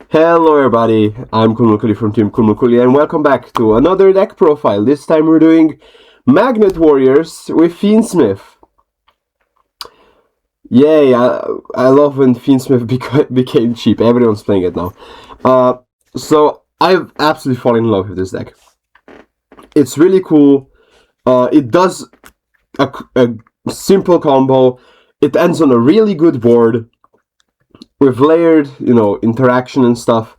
Hello everybody, I'm Koa'ki from Team Koa'ki and welcome back to another deck profile. This time we're doing Magnet Warriors with Fiendsmith. Yay, I love when Fiendsmith became cheap. Everyone's playing it now. So I've absolutely fallen in love with this deck. It's really cool. It does a simple combo. It ends on a really good board with layered, interaction and stuff.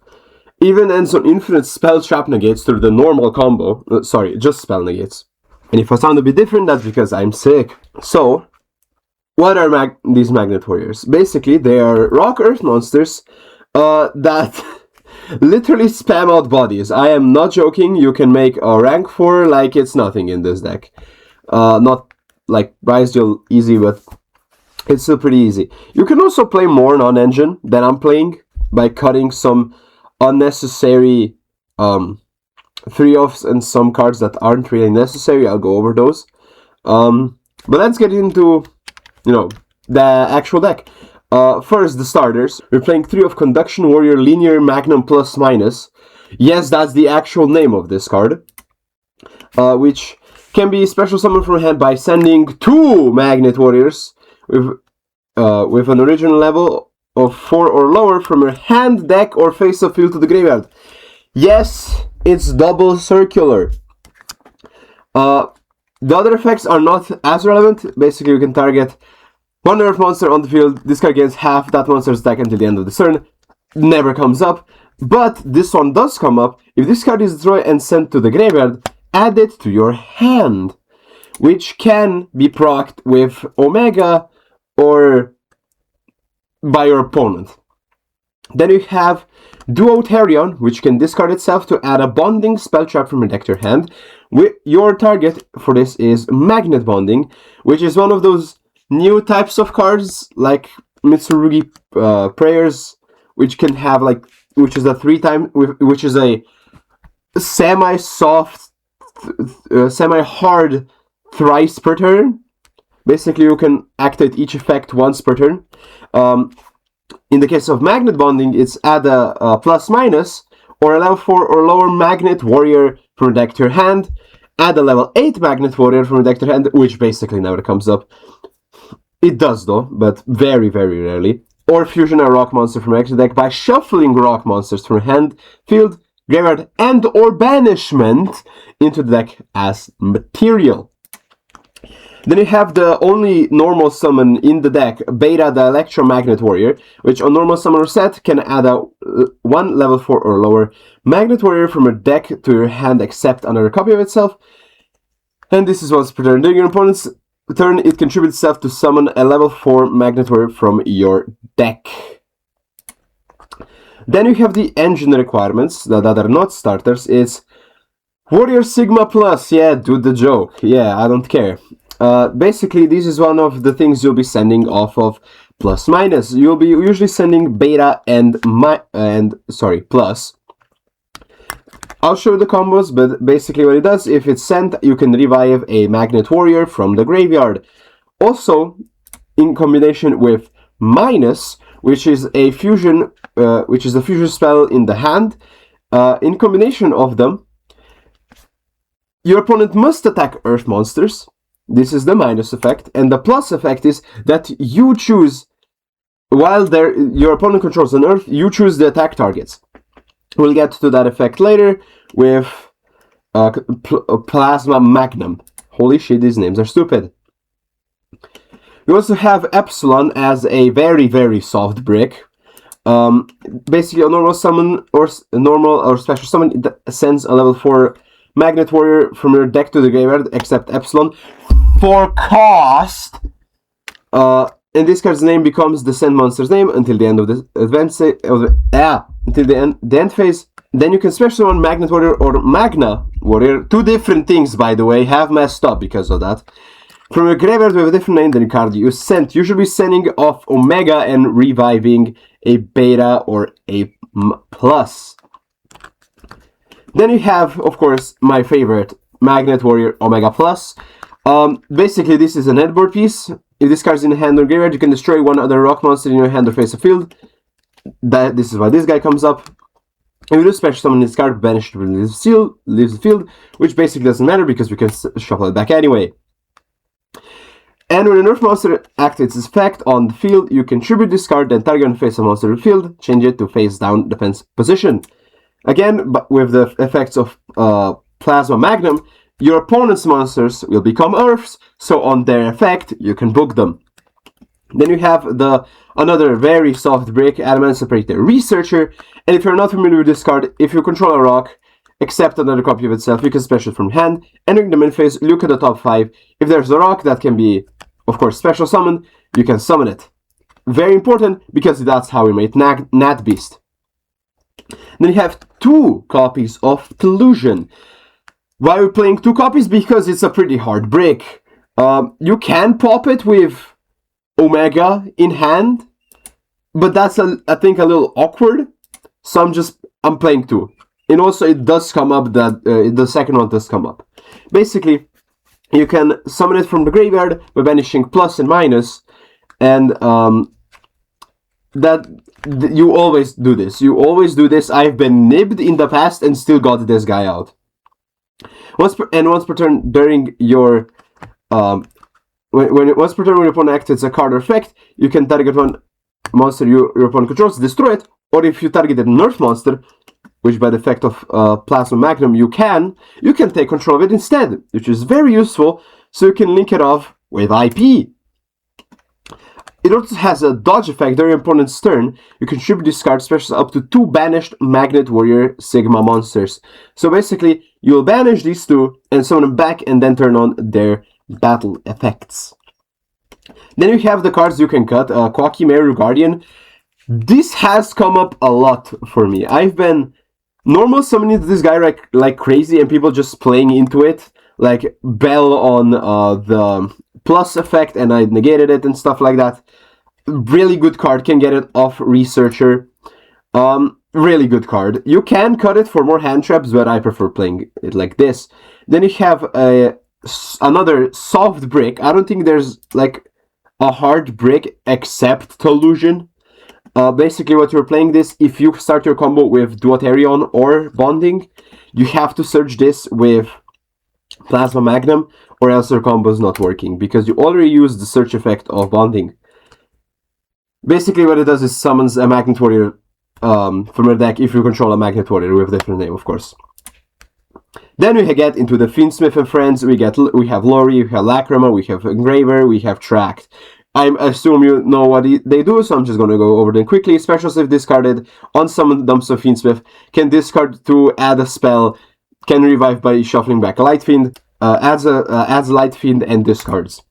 Even ends on infinite spell trap negates through the normal combo. Sorry, just spell negates. And if I sound a bit different, that's because I'm sick. So, what are these Magnet Warriors? Basically, they are rock earth monsters that literally spam out bodies. I am not joking. You can make a rank 4 like it's nothing in this deck. Not like Rise Duel easy, but it's still pretty easy. You can also play more non-engine than I'm playing by cutting some unnecessary 3-offs and some cards that aren't really necessary. I'll go over those. But let's get into, the actual deck. First, the starters. We're playing 3 of Conduction Warrior Linear Magnum plus minus. Yes, that's the actual name of this card. Which can be special summoned from hand by sending 2 Magnet Warriors with an original level of 4 or lower from your hand, deck, or face of field to the graveyard. Yes, it's double circular. The other effects are not as relevant. Basically, you can target one earth monster on the field, this card gains half that monster's attack until the end of the turn. Never comes up. But this one does come up. If this card is destroyed and sent to the graveyard, add it to your hand, which can be procced with Omega or by your opponent. Then you have Duoterion, which can discard itself to add a bonding spell trap from your deck to your hand. Your target for this is Magnet Bonding, which is one of those new types of cards like Mitsurugi Prayers, which can have which is a 3-time, which is a semi-soft, semi-hard thrice per turn. Basically, you can activate each effect once per turn. In the case of Magnet Bonding, it's add a plus-minus or a level 4 or lower Magnet Warrior from deck to your hand. Add a level 8 Magnet Warrior from deck to your hand, which basically never comes up. It does though, but very, very rarely. Or fusion a rock monster from your deck by shuffling rock monsters from hand, field, graveyard, and or banishment into the deck as material. Then you have the only normal summon in the deck, Beta the Electromagnet Warrior, which on normal summon or set can add a 1 level 4 or lower Magnet Warrior from your deck to your hand except another copy of itself. And this is once per turn. During your opponent's turn, it contributes itself to summon a level 4 Magnet Warrior from your deck. Then you have the engine requirements that are not starters. It's Warrior Sigma Plus. Yeah, do the joke. Yeah, I don't care. Basically, this is one of the things you'll be sending off of plus minus. You'll be usually sending beta and plus. I'll show you the combos, but basically what it does, if it's sent, you can revive a Magnet Warrior from the graveyard. Also, in combination with minus, which is a fusion spell in the hand, in combination of them, your opponent must attack earth monsters. This is the minus effect, and the plus effect is that you choose, while your opponent controls an earth, you choose the attack targets. We'll get to that effect later with Plasma Magnum. Holy shit, these names are stupid. We also have Epsilon as a very, very soft brick. Basically, a normal summon or special summon that sends a level 4 Magnet Warrior from your deck to the graveyard, except Epsilon, for cost. And this card's name becomes the send monster's name until the end of the until the end phase. Then you can special summon Magnet Warrior or Magna Warrior. 2 different things, by the way, have messed up because of that. From your graveyard with a different name than the card you sent. You should be sending off Omega and reviving a Beta or a Plus. Then you have, of course, my favorite, Magnet Warrior Omega Plus. Basically, this is an endboard piece. If this card is in hand or graveyard, you can destroy one other rock monster in your hand or face of field. This is why this guy comes up. If you do special summon this card, banish it, leaves the field, which basically doesn't matter because we can shuffle it back anyway. And when a nerf monster activates its effect on the field, you can tribute this card, then target and face a monster in the field, change it to face down defense position. Again, but with the effects of Plasma Magnum, your opponent's monsters will become Earths, so on their effect, you can book them. Then you have another very soft brick, Adamancipator Researcher, and if you're not familiar with this card, if you control a rock, except another copy of itself, you can special it from hand. Entering the main phase, look at the top 5. If there's a rock that can be, of course, special summoned, you can summon it. Very important, because that's how we made Nat Beast. Then you have 2 copies of Tellusion. Why are we playing 2 copies? Because it's a pretty hard brick. You can pop it with Omega in hand, but that's, I think, a little awkward. So I'm playing 2. And also it does come up that, the second one does come up. Basically, you can summon it from the graveyard by banishing plus and minus, and you always do this. You always do this. I've been nibbed in the past and still got this guy out. Once per turn during your once per turn when your opponent activates a card or effect, you can target one monster your opponent controls, destroy it, or if you target a nerf monster, which by the effect of Plasma Magnum you can take control of it instead, which is very useful, so you can link it off with IP. It also has a dodge effect during your opponent's turn. You can tribute this card specials up to 2 banished Magnet Warrior Sigma monsters. So basically, you'll banish these 2 and summon them back and then turn on their battle effects. Then you have the cards you can cut. Koa'ki, Meiru, Guardian. This has come up a lot for me. I've been normal summoning this guy like crazy and people just playing into it. Like Bell on the plus effect and I negated it and stuff like that. Really good card, can get it off Researcher. Really good card. You can cut it for more hand traps, but I prefer playing it like this. Then you have another soft brick. I don't think there's like a hard brick except Tellusion. Basically what you're playing this, if you start your combo with Duoterion or Bonding, you have to search this with Plasma Magnum, or else your combo is not working, because you already used the search effect of Bonding. Basically what it does is summons a Magnet Warrior from your deck if you control a Magnet Warrior with a different name, of course. Then we get into the Fiendsmith and friends. We have Lurrie, we have Lacrima, we have Engraver, we have Tract. I assume you know what they do, so I'm just going to go over them quickly. Specials if discarded, on summon dumps of Fiendsmith, can discard to add a spell, can revive by shuffling back a Light Fiend, adds a Light Fiend and discards.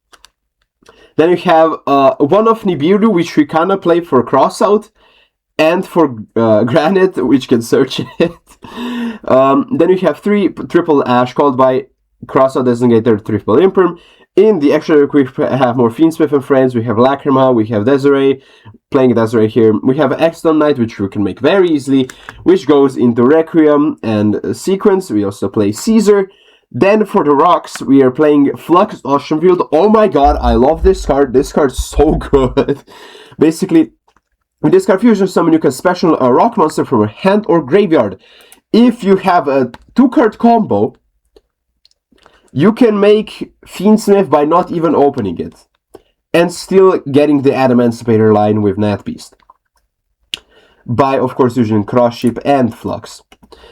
Then we have one of Nibiru, which we kind of play for crossout, and for Granite, which can search it. Then we have 3 triple Ash, called by crossout designated triple Imperm. In the extra we have more Fiendsmith and friends. We have Lacrima, we have Desiree, playing Desiree here. We have Epsilon Knight, which we can make very easily, which goes into Requiem and Sequence. We also play Caesar. Then for the rocks, we are playing Flux Ocean Field. Oh my god, I love this card. This card's so good. Basically, with this card Fusion Summon, you can special a rock monster from your hand or graveyard. If you have a 2-card combo, you can make Fiendsmith by not even opening it, and still getting the Adamancipator line with Nat Beast. By, of course, using Cross Ship and Flux.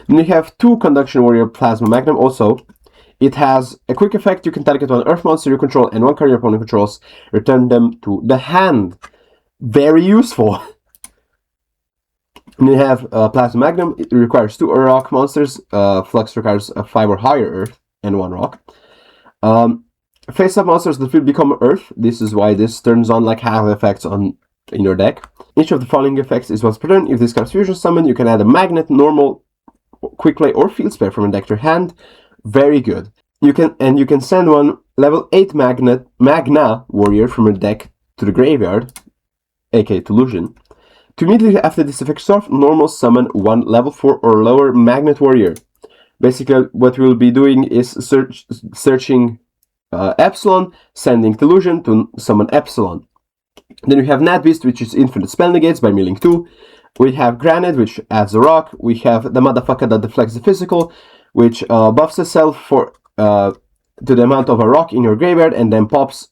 Then you have 2 Conduction Warrior Plasma Magnum. Also, it has a quick effect. You can target one Earth monster you control and 1 card your opponent controls. Return them to the hand. Very useful. And you have Plasma Magnum. It requires 2 rock monsters. Flux requires a 5 or higher Earth and 1 rock. Face-up monsters that will become Earth. This is why this turns on like half effects in your deck. Each of the following effects is once per turn. If this card's Fusion Summon, you can add a Magnet, Normal, Quick Play, or Field Spare from your deck to your hand. Very good. You can send one level 8 Magna Warrior from your deck to the graveyard, aka Tellusion. To immediately after this effect starts, normal summon 1 level 4 or lower Magnet Warrior. Basically, what we'll be doing is searching Epsilon, sending Tellusion to summon Epsilon. Then we have Nat Beast, which is infinite spell negates by milling 2. We have Granite, which adds a rock. We have the motherfucker that deflects the physical, which buffs itself for to the amount of a rock in your graveyard, and then pops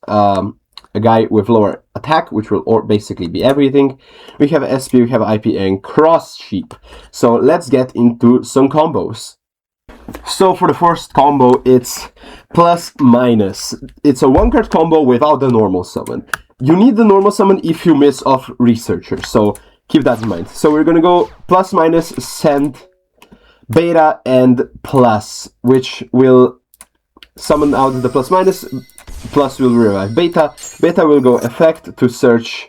a guy with lower attack, which will basically be everything. We have SP, we have IP, and Cross Sheep. So let's get into some combos. So for the first combo, it's plus minus. It's a 1-card combo without the normal summon. You need the normal summon if you miss off Researcher, so keep that in mind. So we're gonna go plus minus, send beta and plus, which will summon out the plus minus. Plus will revive beta. Beta will go effect to search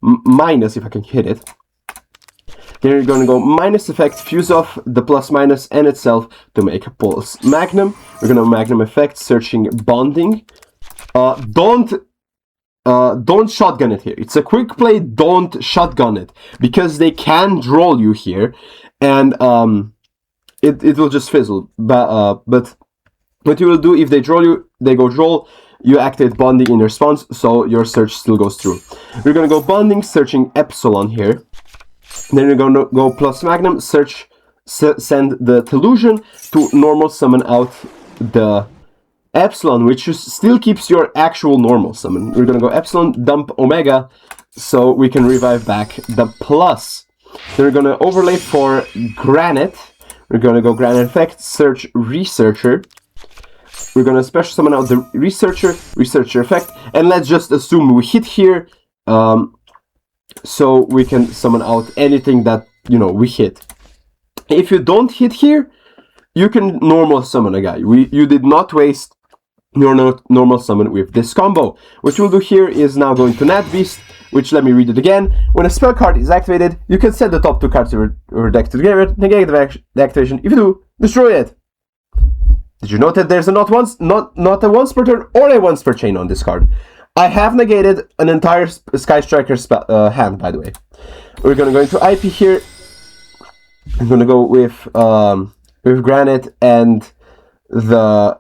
minus, if I can hit it. Then you're going to go minus effect, fuse off the plus minus and itself to make a pulse. Magnum, we're going to Magnum effect, searching bonding. Don't shotgun it here. It's a quick play, don't shotgun it. Because they can droll you here, and it will just fizzle. But what you will do if they droll you, they go droll, you activate bonding in response, so your search still goes through. We're going to go bonding, searching Epsilon here. Then you're going to go plus Magnum, search, send the Tellusion to normal summon out the Epsilon, which still keeps your actual normal summon. We're going to go Epsilon, dump Omega, so we can revive back the plus. Then we're going to overlay for Granite. We're going to go Granite effect, search Researcher. We're going to special summon out the Researcher effect, and let's just assume we hit here, so we can summon out anything that, you know, we hit. If you don't hit here, you can normal summon a guy. You did not waste your normal summon with this combo. What we'll do here is now going to Nat Beast, which, let me read it again. When a spell card is activated, you can set the top 2 cards of your deck to the graveyard, negate the activation. If you do, destroy it. Did you note that there's not a once per turn or a once per chain on this card? I have negated an entire Sky Striker hand, by the way. We're gonna go into IP here. I'm gonna go with Granite and the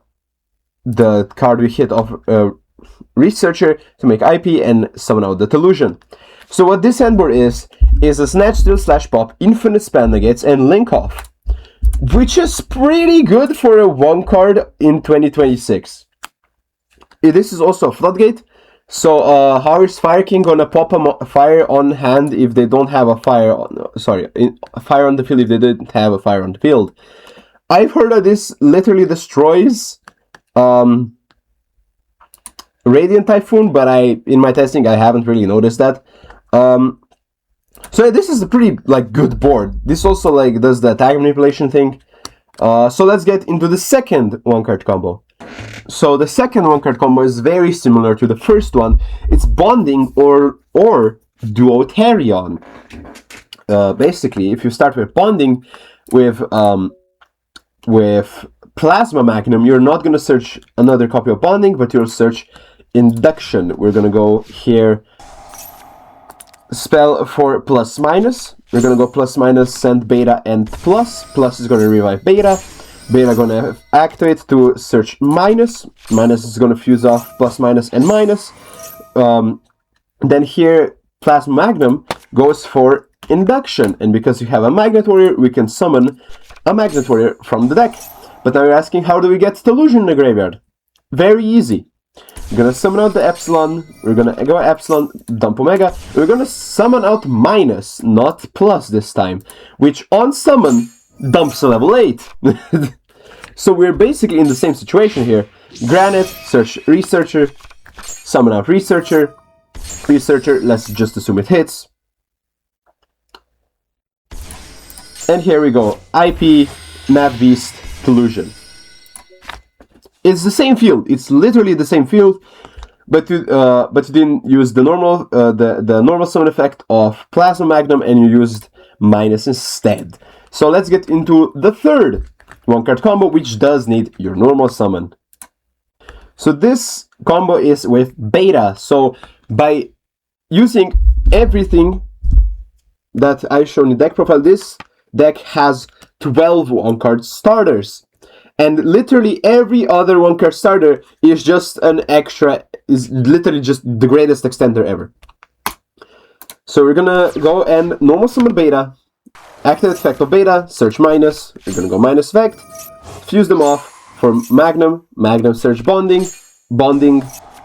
card we hit of Researcher to make IP and summon out the Tellusion. So what this endboard is a Snatch, Steal, Slash, Pop, Infinite Spell Negates, and Link Off, which is pretty good for a 1 card in 2026. This is also a Floodgate. So how is Fire King gonna pop a fire on hand if they don't have a fire on, fire on the field if they didn't have a fire on the field? I've heard that this literally destroys Radiant Typhoon, but in my testing I haven't really noticed that. So this is a pretty good board. This also does the tag manipulation thing. So let's get into the second 1-card combo. So the second 1-card combo is very similar to the first one. It's bonding or Duoterion. Basically, if you start with bonding with Plasma Magnum, you're not going to search another copy of bonding, but you'll search Induction. We're going to go here, spell for plus minus. We're going to go plus minus, send beta and plus. Plus is going to revive beta. Beta going to activate to search minus. Minus is going to fuse off plus minus and minus. Then here Plasma Magnum goes for Induction, and because you have a Magnet Warrior, we can summon a Magnet Warrior from the deck. But now you're asking, how do we get Tellusion in the graveyard? Very easy. We're gonna summon out the Epsilon, we're gonna go Epsilon, dump Omega, we're gonna summon out minus, not plus this time, which on summon dumps a level 8. So we're basically in the same situation here. Granite, search Researcher, summon out Researcher, let's just assume it hits. And here we go, IP, Nav Beast, Tellusion. It's the same field. It's literally the same field, but you didn't use the normal the normal summon effect of Plasma Magnum, and you used minus instead. So let's get into the third 1-card combo, which does need your normal summon. So this combo is with beta. So by using everything that I've shown in deck profile, this deck has 12 1-card starters. And literally every other 1-card starter is just an extra, is literally just the greatest extender ever. So we're gonna go and normal summon beta, activate effect of beta, search minus, we're gonna go minus effect, fuse them off for Magnum, Magnum search bonding, bonding,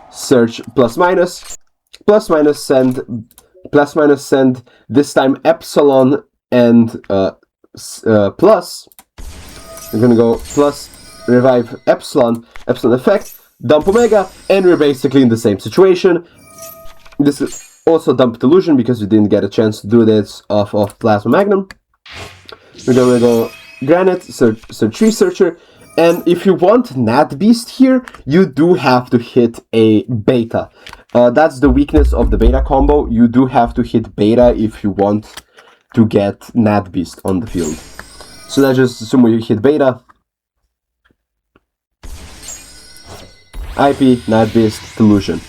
search plus minus send, plus minus send, this time Epsilon and plus, we're gonna go plus, revive Epsilon effect, dump Omega, and we're basically in the same situation. This is also dump Tellusion because we didn't get a chance to do this off of Plasma Magnum. We're gonna go Granite, search Researcher, and if you want Nat Beast here, you do have to hit a beta. That's the weakness of the beta combo. You do have to hit beta if you want to get Nat Beast on the field. So let's just assume you hit beta. IP, Nat Beast, Tellusion.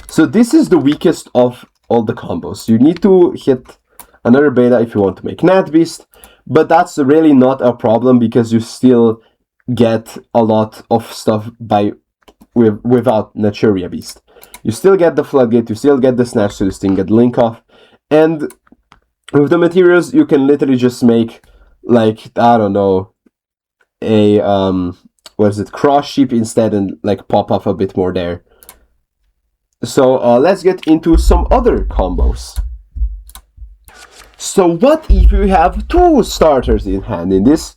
So this is the weakest of all the combos. You need to hit another beta if you want to make Nat Beast, but that's really not a problem because you still get a lot of stuff without Naturia Beast. You still get the Floodgate, you still get the Snatch, so you still get Link Off, and with the materials you can literally just make, like, I don't know, a cross sheep instead and like pop off a bit more there. So let's get into some other combos. So what if you have two starters in hand? In this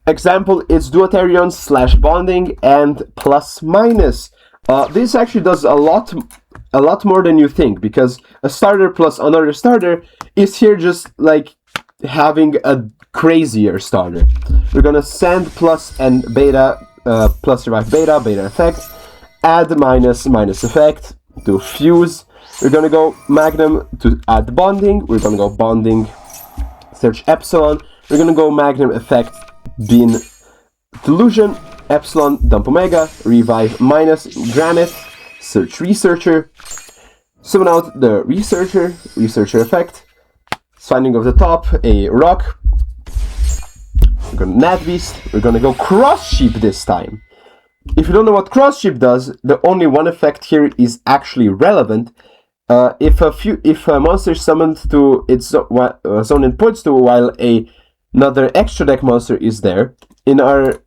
example, it's Duoterion / bonding and plus minus. This actually does a lot more than you think, because a starter plus another starter is here just like having a crazier starter. We're gonna send plus and beta, plus revive beta, beta effect, add minus effect to fuse. We're gonna go Magnum to add bonding. We're gonna go bonding, search Epsilon. We're gonna go Magnum effect, bin Tellusion, Epsilon, dump Omega, revive minus, Granite, search Researcher, summon out the Researcher effect, signing of the top, a rock. We're gonna Nat Beast. We're gonna go Cross Sheep this time. If you don't know what Cross Sheep does, the only one effect here is actually relevant. If a monster is summoned to its zone it points to, while another extra deck monster is there, in our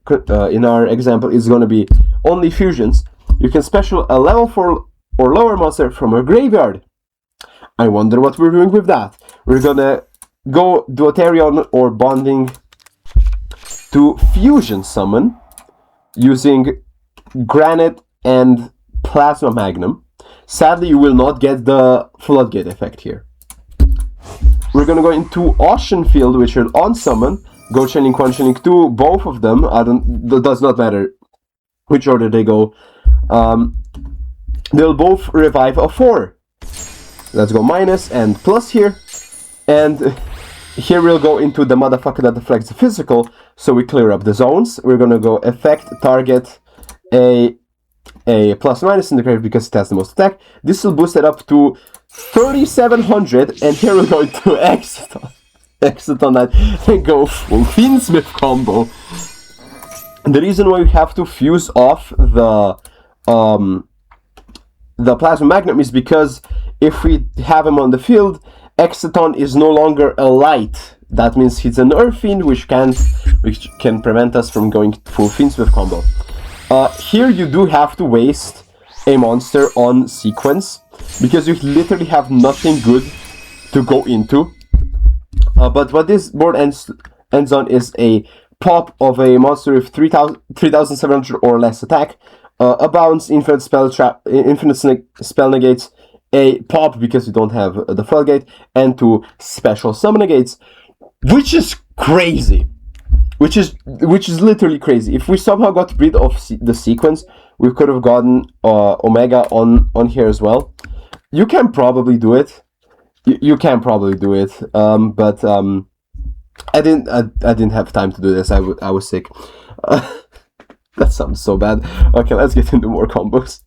example, it's going to be only fusions. You can special a level 4 or lower monster from a graveyard. I wonder what we're doing with that. We're gonna go Duoterion or bonding to fusion summon using Granite and Plasma Magnum. Sadly, you will not get the Floodgate effect here. We're gonna go into Ocean Field, which will on summon, go Chainlink 1, Chainlink 2, both of them. That does not matter which order they go. They'll both revive a 4. Let's go minus and plus here. And here we'll go into the motherfucker that deflects the physical, so we clear up the zones. We're gonna go effect, target, a plus minus in the grave because it has the most attack. This will boost it up to 3700, and here we're going to exit on that and go full Fiendsmith combo. And the reason why we have to fuse off the Plasma Magnum is because if we have him on the field, Exiton is no longer a light. That means he's an Earth Fiend, which can prevent us from going full Fiendsmith combo. Here you do have to waste a monster on sequence, because you literally have nothing good to go into. But what this board ends on is a pop of a monster with 3700 or less attack, a bounce, infinite spell negates, a pop because you don't have the Floodgate, and 2 special summon negates, which is crazy. Which is literally crazy. If we somehow got rid of the sequence, we could have gotten Omega on here as well. You can probably do it. You can probably do it. But I didn't have time to do this. I was sick. That sounds so bad. Okay, let's get into more combos.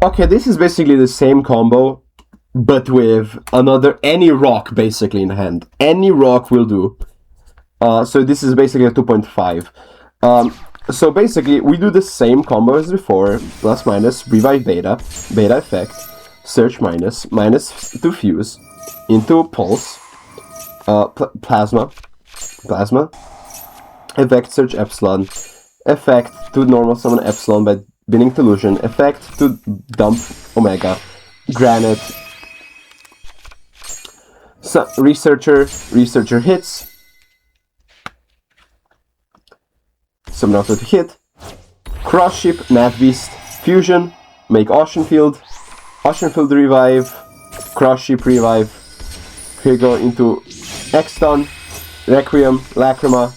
Okay, this is basically the same combo, but with any rock basically in hand. Any rock will do. So this is basically a 2.5. So basically we do the same combo as before, plus minus, revive beta effect, search minus, minus to fuse, into pulse, plasma, effect search Epsilon, effect to normal summon Epsilon by binning Tellusion, effect to dump Omega, Granite, so, Researcher hits, summon auto to hit, Cross Ship, Nat Beast, Fusion, make Ocean Field revive, Cross Ship revive, here we go into Exton, Requiem, Lacrima,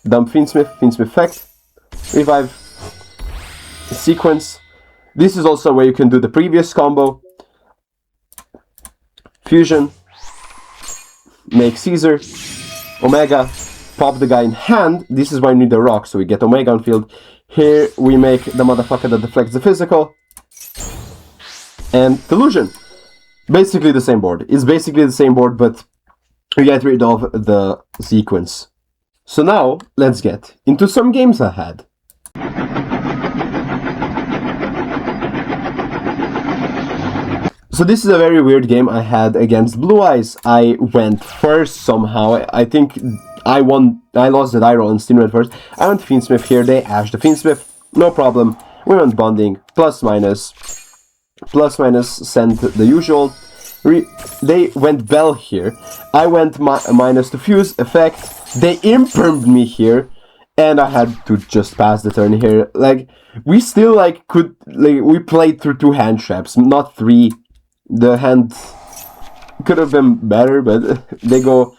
dump Fiendsmith effect, revive, sequence. This is also where you can do the previous combo. Fusion, make Caesar, Omega, pop the guy in hand. This is why we need the rock, so we get Omega on field. Here we make the motherfucker that deflects the physical. And Tellusion. Basically the same board. It's basically the same board, but we get rid of the sequence. So now, let's get into some games I had. So this is a very weird game I had against Blue Eyes. I went first somehow. I think I lost the die roll and still went first. I went Fiendsmith here, they ashed the Fiendsmith, no problem. We went bonding, plus minus, send the usual. They went Bell here. I went minus to fuse, effect. They impermed me here, and I had to just pass the turn here. Like, we still we played through 2 hand traps, not 3. The hand could have been better, but they go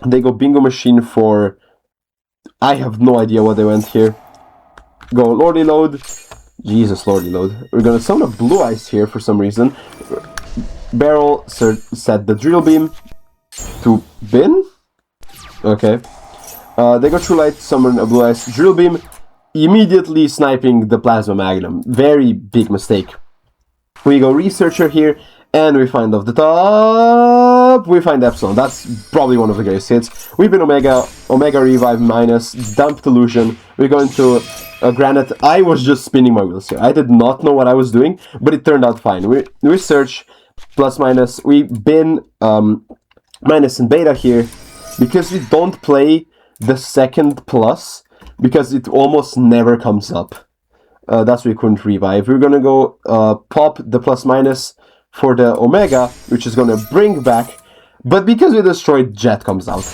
bingo machine for, I have no idea what they went here. Go Lordy Load. Jesus, Lordy Load. We're gonna summon a Blue Eyes here for some reason. Barrel, set the Drill Beam to bin. Okay. They go True Light, summon a Blue Eyes Drill Beam, immediately sniping the Plasma Magnum. Very big mistake. We go Researcher here, and we find off the top, we find Epsilon. That's probably one of the greatest hits. We bin Omega revive minus, dump Tellusion. We go into a Granite. I was just spinning my wheels here. I did not know what I was doing, but it turned out fine. We search, plus minus. We bin minus and beta here, because we don't play the second plus, because it almost never comes up. That's why we couldn't revive. We're gonna go pop the plus minus for the Omega, which is gonna bring back, but because we destroyed, Jet comes out.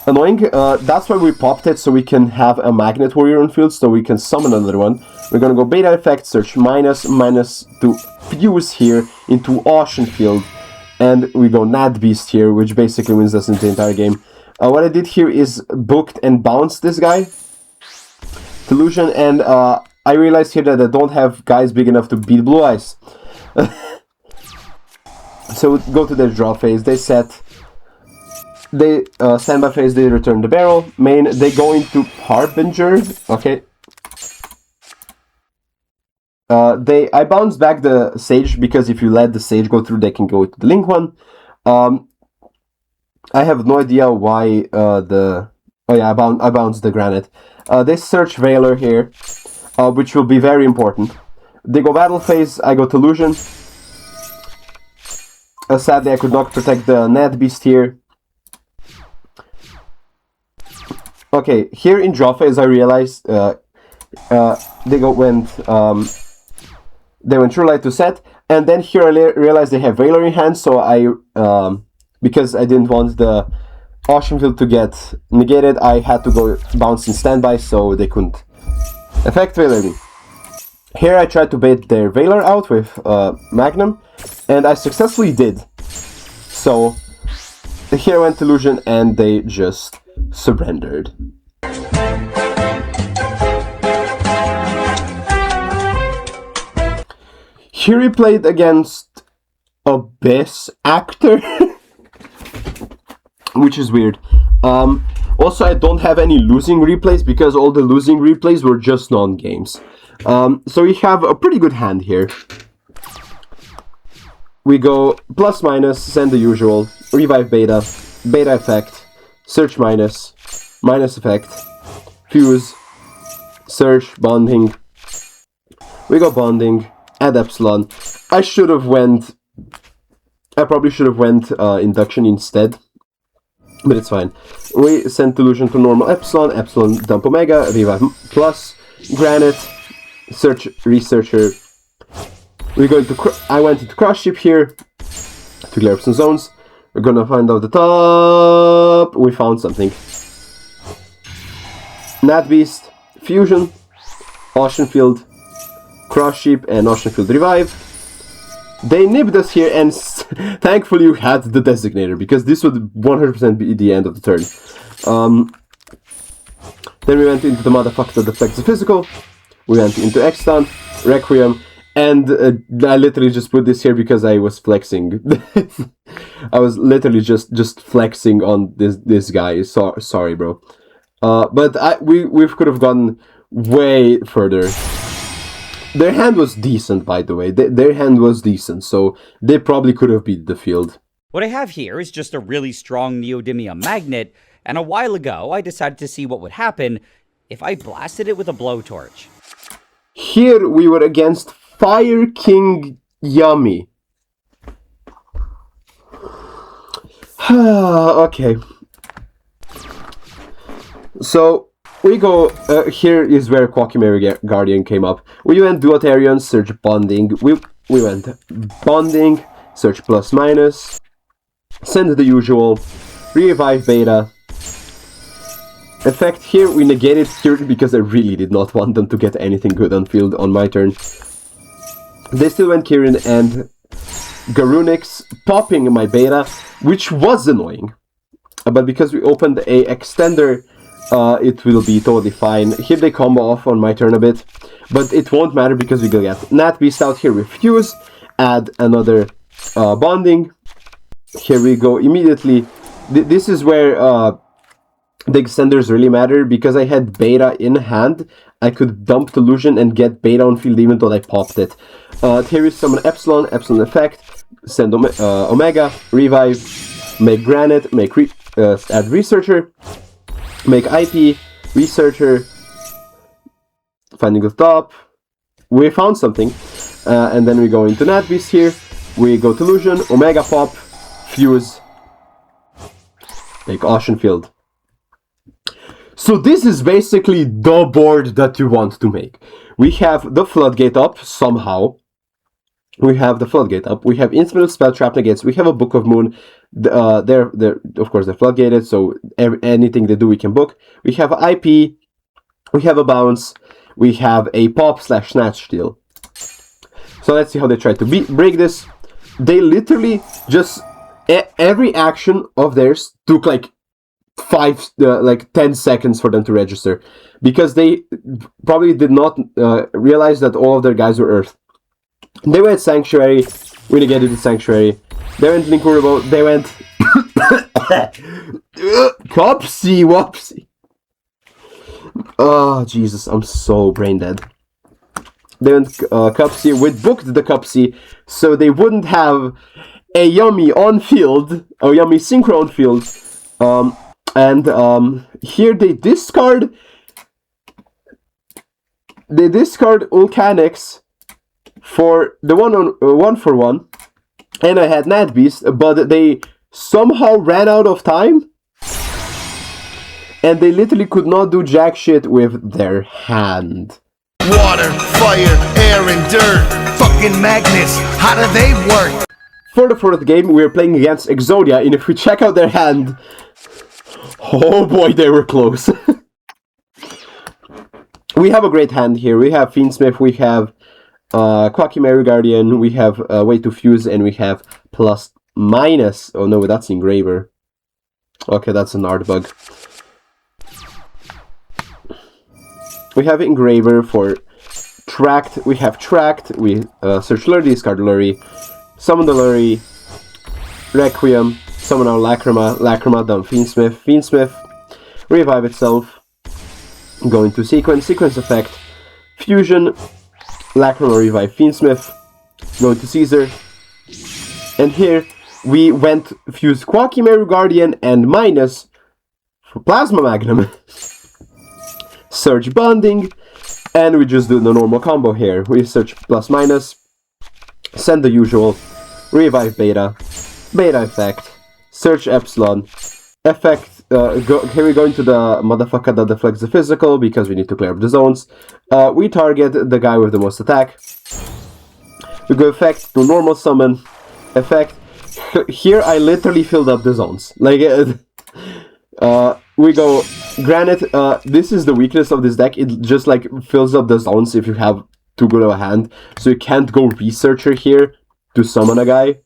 Annoying. That's why we popped it, so we can have a Magnet Warrior on field, so we can summon another one. We're gonna go beta effect, search minus to fuse here into Ocean Field, and we go Nat Beast here, which basically wins us in the entire game. What I did here is booked and bounced this guy, Tellusion, and I realized here that I don't have guys big enough to beat Blue Eyes. So go to their draw phase, they set, they standby phase, they return the barrel, main, they go into Harbinger, okay. I bounce back the Sage, because if you let the Sage go through, they can go to the Link one. I have no idea why oh yeah, I bounced the Granite. They search Veiler here, which will be very important. They go battle phase, I go Tellusion. Sadly, I could not protect the Nat Beast here. Okay, here in draw phase, I realized they went True Light to set, and then here I realized they have Realy in hand, so because I didn't want the Ocean Field to get negated, I had to go bounce in standby, so they couldn't affect Realy. Here I tried to bait their Veiler out with Magnum, and I successfully did. So here went Tellusion, and they just surrendered. Here he played against Abyss Actor, which is weird. Also, I don't have any losing replays, because all the losing replays were just non-games. So we have a pretty good hand here. We go plus minus, send the usual, revive beta, beta effect, search minus, minus effect, fuse, search, bonding, We go bonding, add Epsilon. I probably should have went induction instead, but it's fine. We send Tellusion to normal Epsilon, Epsilon dump Omega, revive plus, Granite, search Researcher. I went into cross ship here to clear up some zones. We're gonna find out the top. We found something. Nat Beast, Fusion, Ocean Field, Cross Ship, and Ocean Field Revive. They nibbed us here, and thankfully you had the Designator, because this would 100% be the end of the turn. Then we went into the motherfucker that affects the physical. We went into Extant, Requiem, and I literally just put this here because I was flexing. I was literally just flexing on this guy. Sorry, bro. But we could have gone way further. Their hand was decent, by the way. Their hand was decent, so they probably could have beat the field. What I have here is just a really strong neodymium magnet, and a while ago I decided to see what would happen if I blasted it with a blowtorch. Here we were against Fire King Yummy. Okay. So we go, here is where Koa'ki Meiru Guardian came up. We went Duoterion, search bonding. We went bonding, search plus minus, send the usual, revive beta. Effect here, we negated here because I really did not want them to get anything good on field on my turn. They still went Kirin and Garunix, popping my beta, which was annoying. But because we opened a extender, it will be totally fine. Here they combo off on my turn a bit, but it won't matter because we will get Nat Beast out here with Fuse, add another bonding. Here we go immediately. This is where the extenders really matter, because I had beta in hand. I could dump Tellusion and get beta on field even though I popped it. Here is summon Epsilon, Epsilon effect, send Omega, revive, make Granite, add Researcher, make IP, Researcher, finding the top. We found something, and then we go into Nat Beast here. We go Tellusion, Omega pop, Fuse, make Ocean Field. So this is basically the board that you want to make. We have the Floodgate up somehow. We have the Floodgate up. We have Infinite Spell Trap Negates. We have a Book of Moon. They're of course they're floodgated, so anything they do we can book. We have IP. We have a bounce. We have a pop / snatch steal. So let's see how they try to break this. They literally just every action of theirs took like 10 seconds for them to register, because they probably did not realize that all of their guys were Earth. They went Sanctuary, we negated the Sanctuary. They went Linkuribo, they went Copsy Wopsy. Oh Jesus, I'm so brain dead. They went Cupsy, we booked the Cupsy so they wouldn't have a Yummy on field, or Yummy Synchro on field. Here they discard Ulcanix for the 1-for-1, and I had Nat Beast, but they somehow ran out of time, and they literally could not do jack shit with their hand. Water, fire, air, and dirt. Fucking magnets, how do they work? For the fourth game, we are playing against Exodia, and if we check out their hand, oh boy, they were close. We have a great hand here. We have Fiendsmith, we have Koa'ki Meiru Guardian, we have way to fuse, and we have plus minus. Oh no, that's Engraver. Okay, that's an art bug. We have Engraver for Tract. We have Tract. We search Lurrie, discard Lurrie, summon the Lurrie, Requiem, summon our Lacrima, Lacrima, dump Fiendsmith, Fiendsmith, revive itself, go into sequence effect, fusion, Lacrima, revive Fiendsmith, go into Caesar, and here we went fuse Koa'ki Meiru Guardian and minus for Plasma Magnum. Surge bonding, And we just do the normal combo here. We search plus minus, send the usual, revive beta, beta effect, search epsilon, effect, here we go into the motherfucker that deflects the physical because we need to clear up the zones. We target the guy with the most attack. We go effect to normal summon, effect. Here I literally filled up the zones. Like, we go, granted, this is the weakness of this deck. It just like fills up the zones if you have too good of a hand. So you can't go Researcher here to summon a guy.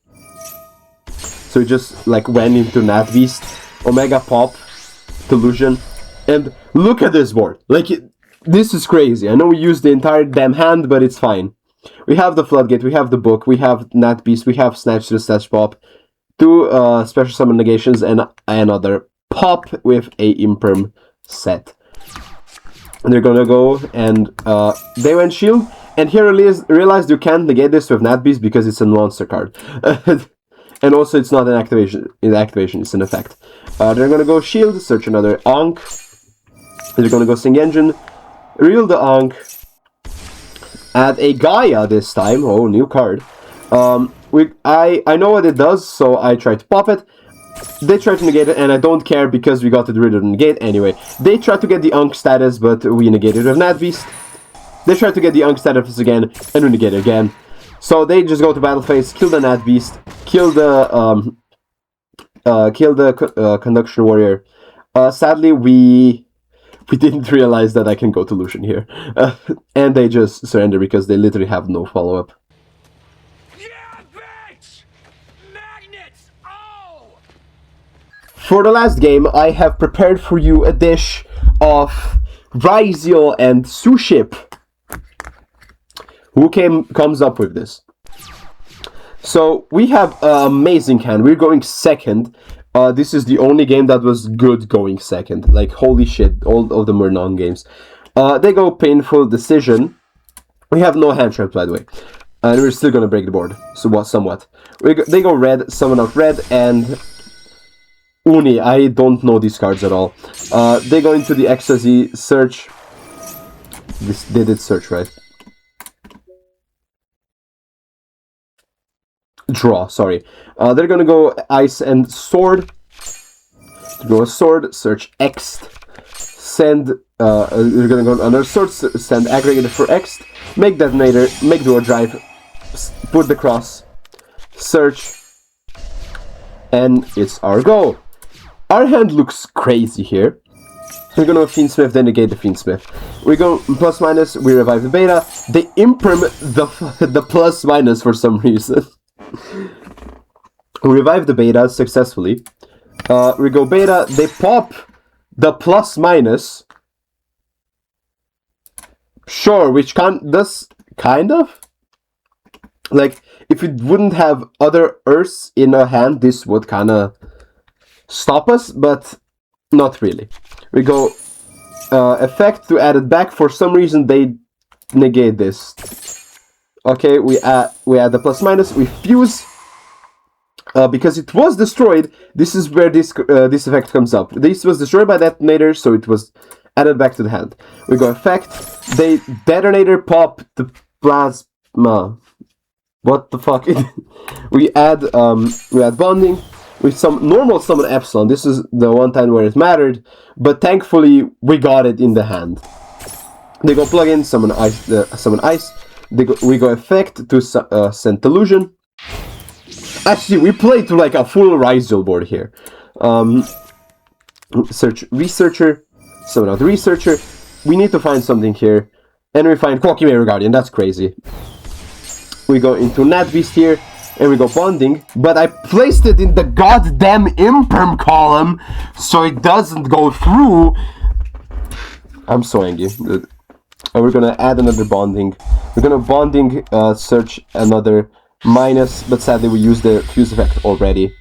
So you just like went into Nat Beast, Omega Pop, Tellusion, and look at this board. Like, this is crazy. I know we used the entire damn hand, but it's fine. We have the Floodgate, we have the Book, we have Nat Beast, we have Snatch to the Stash Pop, 2 Special Summon Negations, and another Pop with a Imperm set. And they're gonna go and they went Shield, and here realized you can't negate this with Nat Beast because it's a monster card. And also it's not an activation, it's an effect. They're gonna go Shield, search another Ankh. They're gonna go Sing Engine, reel the Ankh, add a Gaia this time. Oh, new card. I know what it does, so I try to pop it. They try to negate it, and I don't care because we got rid of the negate anyway. They try to get the Ankh status, but we negated with Nat Beast. They try to get the Ankh status again, and we negate it again. So they just go to battle phase, kill the Nat Beast, kill the Conduction Warrior. Sadly, we didn't realize that I can go Tellusion here. And they just surrender because they literally have no follow-up. Yeah, bitch! Magnets! Oh! For the last game, I have prepared for you a dish of Ryziel and Suship. Who comes up with this? So, we have an amazing hand. We're going second. This is the only game that was good going second. Like, holy shit, all of them were non-games. They go Painful Decision. We have no handtraps, by the way. And we're still gonna break the board, so somewhat. They go red, summon out red, and Uni. I don't know these cards at all. They go into the Ecstasy, search. They did search, right? Draw, sorry. They're gonna go Ice and Sword. Go Sword, search X. Send, they're gonna go another Sword, send Aggregator for X. Make Detonator, make Duo Drive, put the cross, search, and it's our go. Our hand looks crazy here. We're gonna Fiendsmith, then negate the Fiendsmith. We go plus minus, we revive the beta. They imperm the plus minus for some reason. We revive the beta successfully. We go beta, they pop the plus minus. Sure, which does kind of. Like, if it wouldn't have other Earths in our hand, this would kind of stop us, but not really. We go effect to add it back. For some reason, they negate this. Okay, we add the plus minus. We fuse because it was destroyed. This is where this effect comes up. This was destroyed by detonator, so it was added back to the hand. We go effect. They detonator pop the plasma. What the fuck? we add bonding. We normal summon Epsilon. This is the one time where it mattered, but thankfully we got it in the hand. They go plug in, summon ice. We go effect to send Tellusion. Actually, we played to like a full Ryziel board here. Search Researcher, summon out the Researcher. We need to find something here, and we find Koa'ki Meiru Guardian. That's crazy. We go into Nat Beast here, and we go bonding, but I placed it in the goddamn imperm column, so it doesn't go through. I'm so angry. We're gonna add another bonding. We're gonna bonding search another minus, but sadly we used the fuse effect already.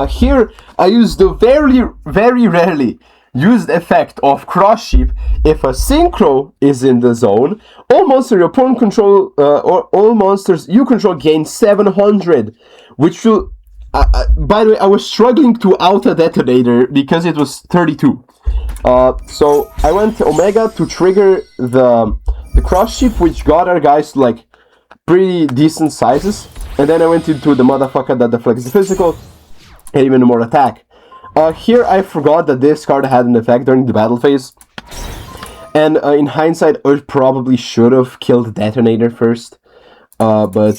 Here I use the very rarely used effect of Cross Sheep. If a Synchro is in the zone, all monsters your opponent control or all monsters you control gain 700, which will. By the way, I was struggling to auto detonator because it was 32. So I went Omega to trigger the cross ship, which got our guys to like pretty decent sizes, and then I went into the motherfucker that deflects the physical and even more attack. Here I forgot that this card had an effect during the battle phase, and in hindsight I probably should have killed Detonator first, but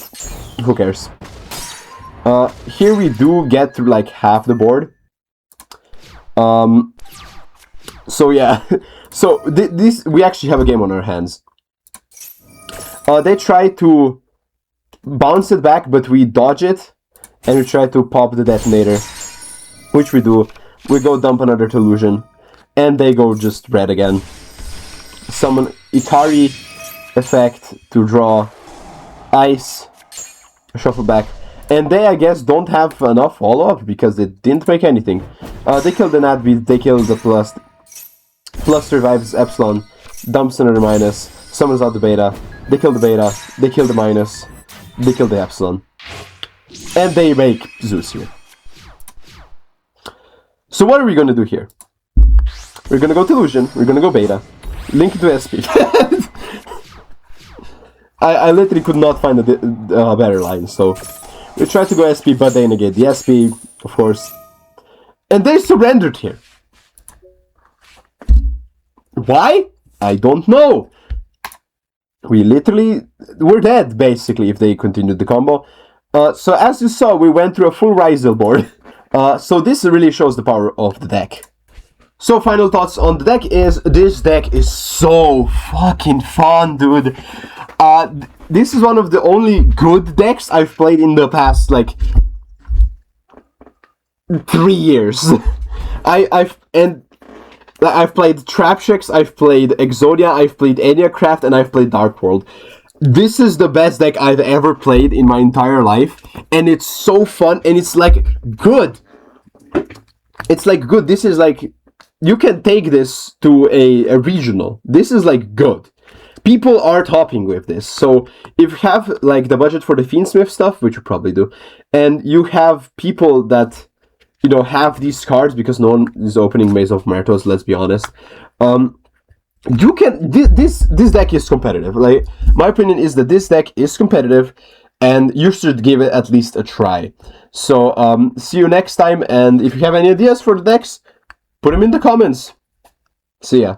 who cares. Here we do get through like half the board. So yeah, so this we actually have a game on our hands. They try to bounce it back, but we dodge it, and we try to pop the Detonator, which we do. We go dump another Tellusion, and they go just red again. Summon Ikari effect to draw Ice, shuffle back, and they, I guess, don't have enough follow-up because they didn't make anything. They kill the Natbeat, they kill the plus revives Epsilon, dumps another minus, summons out the beta, they kill the beta, they kill the minus, they kill the Epsilon, and they make Zeus here. So what are we gonna do here? We're gonna go Tellusion, we're gonna go beta, link it to SP. I literally could not find a better line, so we try to go SP, but they negate the SP, of course, and they surrendered here. Why? I don't know. We literally were dead, basically, if they continued the combo. So as you saw, we went through a full Ryzel board. So this really shows the power of the deck. So final thoughts on the deck is, this deck is so fucking fun, dude. This is one of the only good decks I've played in the past, like, 3 years. I've played Trapships, I've played Exodia, I've played Ediacraft, and I've played Dark World. This is the best deck I've ever played in my entire life, and it's so fun, and it's like good. It's like good. This is like, you can take this to a regional. This is like good. People are topping with this. So if you have like the budget for the Fiendsmith stuff, which you probably do, and you have people that, you know, have these cards, because no one is opening Maze of Martos, let's be honest. You can, this deck is competitive. Like, my opinion is that this deck is competitive, and you should give it at least a try. So, see you next time, and if you have any ideas for the decks, put them in the comments. See ya.